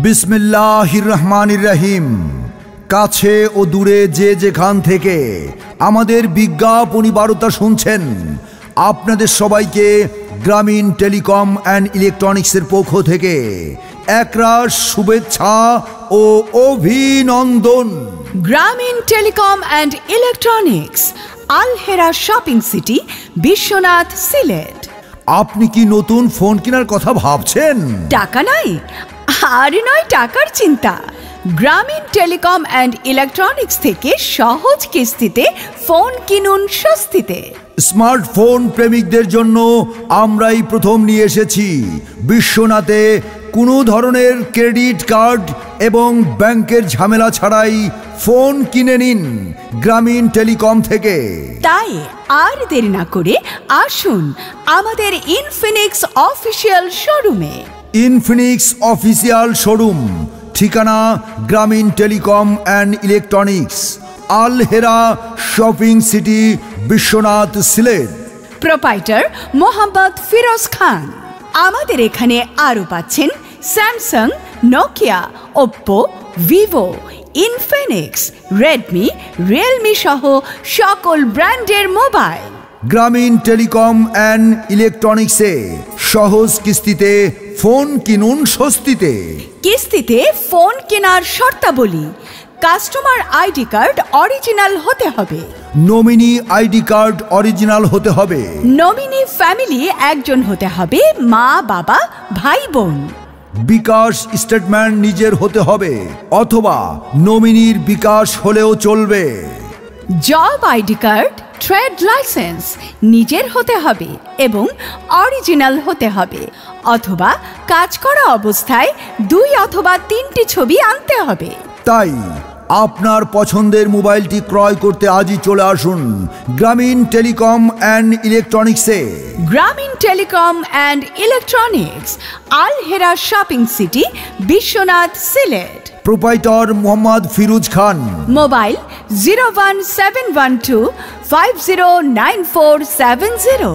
বিসমিল্লাহির রহমানির রহিম। কাছে ও দূরে যে যেখান থেকে আমাদের বিজ্ঞাপনী বার্তা শুনছেন, আপনাদের সবাইকে গ্রামীণ টেলিকম অ্যান্ড ইলেকট্রনিক্সের পক্ষ থেকে একরাশ শুভেচ্ছা ও অভিনন্দন। Grameen telecom and electronics, Al Hera shopping city, Biswanath, Sylhet. আপনি কি নতুন ফোন কেনার কথা ভাবছেন? টাকা নাই? আর নয় টাকার চিন্তা। গ্রামীণ টেলিকম অ্যান্ড ইলেকট্রনিক্স থেকে সহজ কিস্তিতে ফোন কিনুন স্বস্তিতে। স্মার্টফোন প্রেমিকদের জন্য আমরাই প্রথম নিয়ে এসেছি বিশ্বনাথে কোনো ধরনের ক্রেডিট কার্ড এবং ব্যাংকের ঝামেলা ছাড়াই ফোন কিনে নিন গ্রামীণ টেলিকম থেকে। তাই আর দেরি না করে আসুন আমাদের ইনফিনিক্স অফিসিয়াল শোরুমে। ইনফিনিক্স অফিসিয়াল শোরুম, ঠিকানা Grameen telecom and electronics, Al Hera shopping city, Biswanath, Sylhet. Proprietor Mohammad Firoz Khan. আমাদের এখানে আরও পাচ্ছেন Samsung, Nokia, Oppo, Vivo, Infinix, Redmi, Realme সহ সকল ব্র্যান্ডের মোবাইল। গ্রামীণ টেলিকম অ্যান্ড ইলেকট্রনিক্সে সহজ কিস্তিতে ফোন কিনুন স্বস্তিতে। কিস্তিতে ফোন কেনার শর্তাবলী: কাস্টমার আইডি কার্ড অরিজিনাল হতে হবে। নমিনি আইডি কার্ড অরিজিনাল হতে হবে। নমিনি ফ্যামিলি একজন হতে হবে, মা, বাবা, ভাই, বোন। বিকাশ স্টেটমেন্ট নিজের হতে হবে অথবা নমিনির বিকাশ হলেও চলবে। Job ID card, trade licence নিজের হতে হবে এবং অরিজিনাল হতে হবে, অথবা কাজ করা অবস্থায় 2 অথবা 3টি ছবি আনতে হবে। তাই আপনার পছন্দের মোবাইলটি ক্রয় করতে আজই চলে আসুন গ্রামীণ টেলিকম অ্যান্ড ইলেকট্রনিক্সে। Grameen telecom and electronics, Al Hera shopping city, Biswanath, Sylhet. Proprietor Mohammad Firoz Khan. Mobile 01712 509470।